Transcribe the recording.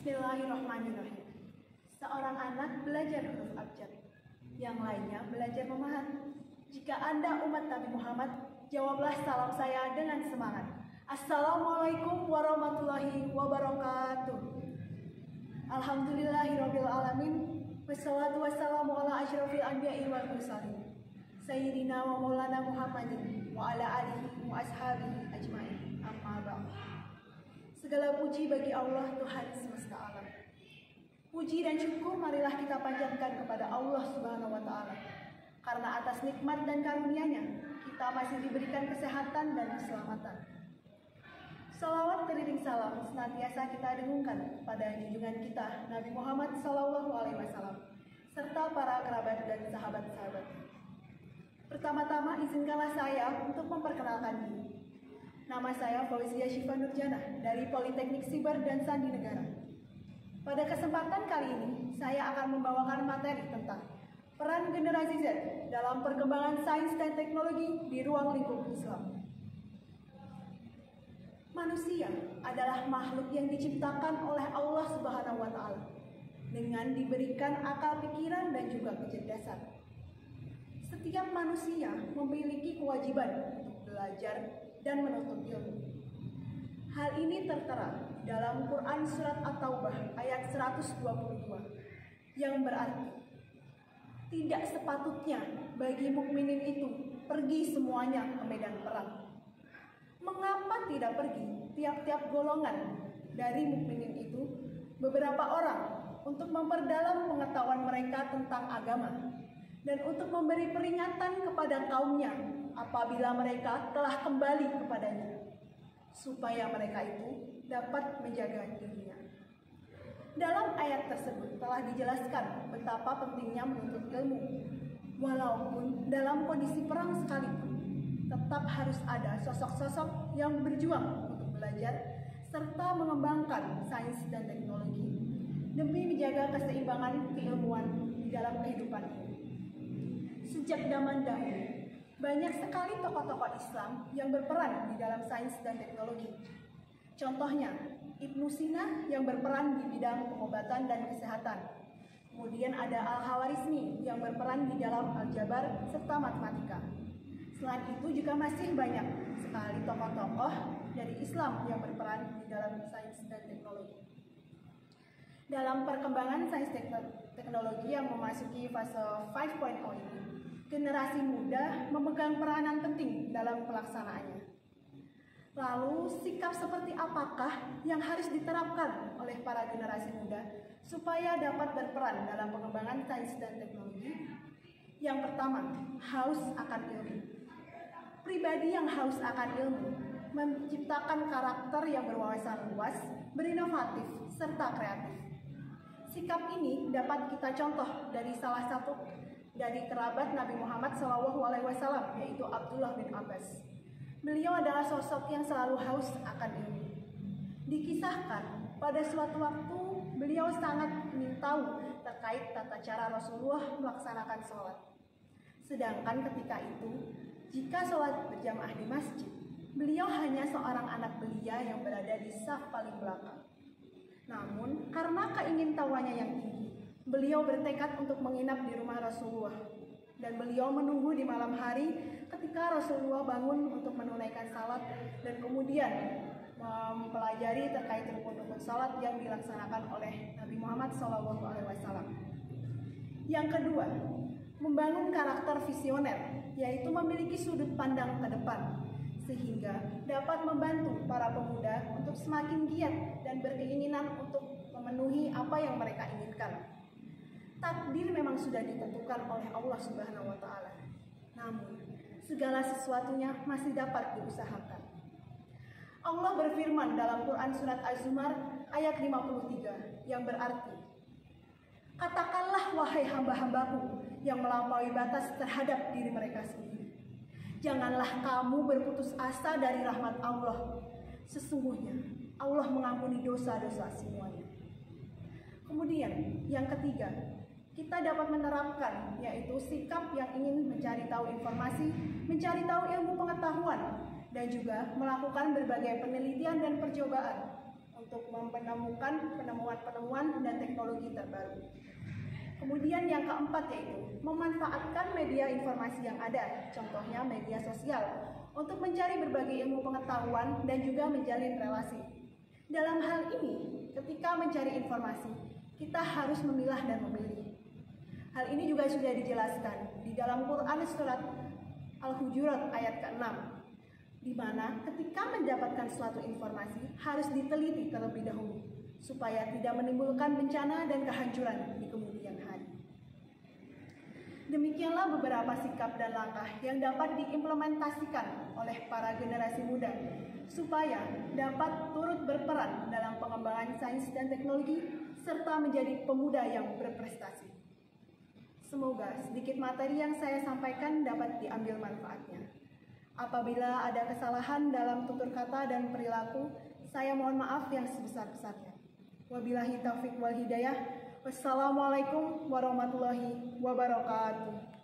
Bismillahirrahmanirrahim. Seorang anak belajar huruf abjad, yang lainnya belajar memahat. Jika Anda umat Nabi Muhammad, jawablah salam saya dengan semangat. Assalamualaikum warahmatullahi wabarakatuh. Alhamdulillahirabbil alamin. Wassalatu wassalamu ala asyrafil anbiya'i wal mursalin. Sayyidina wa maulana Muhammadin wa ala alihi wa ashabihi ajmain. Amma ba'd. Segala puji bagi Allah Tuhan semesta alam. Puji dan syukur marilah kita panjatkan kepada Allah Subhanahu wa taala. Karena atas nikmat dan karunia-Nya kita masih diberikan kesehatan dan keselamatan. Salawat teriring salam senantiasa kita dengungkan pada junjungan kita Nabi Muhammad SAW serta para kerabat dan sahabat-sahabat. Pertama-tama izinkanlah saya untuk memperkenalkan diri. Nama saya Fauzia Syifa Nurjana dari Politeknik Siber dan Sandi Negara. Pada kesempatan kali ini, saya akan membawakan materi tentang peran generasi Z dalam perkembangan sains dan teknologi di ruang lingkup Islam. Manusia adalah makhluk yang diciptakan oleh Allah Subhanahu wa taala dengan diberikan akal pikiran dan juga kecerdasan. Setiap manusia memiliki kewajiban untuk belajar dan menuntut ilmu. Hal ini tertera dalam Quran Surat At-Taubah ayat 122 yang berarti tidak sepatutnya bagi mukminin itu pergi semuanya ke medan perang. Mengapa tidak pergi tiap-tiap golongan dari mukminin itu beberapa orang untuk memperdalam pengetahuan mereka tentang agama dan untuk memberi peringatan kepada kaumnya apabila mereka telah kembali kepadanya, supaya mereka itu dapat menjaga dirinya. Dalam ayat tersebut telah dijelaskan betapa pentingnya menuntut ilmu, walaupun dalam kondisi perang sekalipun, tetap harus ada sosok-sosok yang berjuang untuk belajar serta mengembangkan sains dan teknologi demi menjaga keseimbangan keilmuan di dalam kehidupan ini. Sejak zaman dahulu, banyak sekali tokoh-tokoh Islam yang berperan di dalam sains dan teknologi. Contohnya, Ibnu Sina yang berperan di bidang pengobatan dan kesehatan. Kemudian ada Al-Khawarizmi yang berperan di dalam aljabar serta matematika. Selain itu juga masih banyak sekali tokoh-tokoh dari Islam yang berperan di dalam sains dan teknologi. Dalam perkembangan sains teknologi yang memasuki fase 5.0 ini, generasi muda memegang peranan penting dalam pelaksanaannya. Lalu, sikap seperti apakah yang harus diterapkan oleh para generasi muda supaya dapat berperan dalam pengembangan sains dan teknologi? Yang pertama, haus akan ilmu. Pribadi yang haus akan ilmu menciptakan karakter yang berwawasan luas, berinovatif, serta kreatif. Sikap ini dapat kita contoh dari salah satu dari kerabat Nabi Muhammad SAW, yaitu Abdullah bin Abbas. Beliau adalah sosok yang selalu haus akan ilmu. Dikisahkan pada suatu waktu beliau sangat ingin tahu terkait tata cara Rasulullah melaksanakan sholat. Sedangkan ketika itu, jika sholat berjamaah di masjid, beliau hanya seorang anak belia yang berada di saf paling belakang. Namun, karena keingintahuannya yang tinggi, beliau bertekad untuk menginap di rumah Rasulullah. Dan beliau menunggu di malam hari ketika Rasulullah bangun untuk menunaikan salat dan kemudian mempelajari terkait rukun-rukun salat yang dilaksanakan oleh Nabi Muhammad SAW. Yang kedua, membangun karakter visioner, yaitu memiliki sudut pandang ke depan, sehingga dapat membantu para pemuda untuk semakin giat dan berkeinginan untuk memenuhi apa yang mereka inginkan. Takdir memang sudah ditentukan oleh Allah Subhanahu wa taala. Namun, segala sesuatunya masih dapat diusahakan. Allah berfirman dalam Quran surat Az-Zumar ayat 53 yang berarti, "Katakanlah wahai hamba-hambaku yang melampaui batas terhadap diri mereka sendiri. Janganlah kamu berputus asa dari rahmat Allah. Sesungguhnya Allah mengampuni dosa-dosa semuanya." Kemudian, yang ketiga, kita dapat menerapkan yaitu sikap yang ingin mencari tahu informasi, mencari tahu ilmu pengetahuan, dan juga melakukan berbagai penelitian dan percobaan untuk menemukan penemuan-penemuan dan teknologi terbaru. Kemudian yang keempat yaitu memanfaatkan media informasi yang ada, contohnya media sosial, untuk mencari berbagai ilmu pengetahuan dan juga menjalin relasi. Dalam hal ini, ketika mencari informasi, kita harus memilah dan memilih. Hal ini juga sudah dijelaskan di dalam Quran surat Al-Hujurat ayat ke-6, di mana ketika mendapatkan suatu informasi harus diteliti terlebih dahulu, supaya tidak menimbulkan bencana dan kehancuran di kemudian hari. Demikianlah beberapa sikap dan langkah yang dapat diimplementasikan oleh para generasi muda supaya dapat turut berperan dalam pengembangan sains dan teknologi serta menjadi pemuda yang berprestasi. Semoga sedikit materi yang saya sampaikan dapat diambil manfaatnya. Apabila ada kesalahan dalam tutur kata dan perilaku, saya mohon maaf yang sebesar-besarnya. Wabillahi taufiq wal hidayah. Wassalamualaikum warahmatullahi wabarakatuh.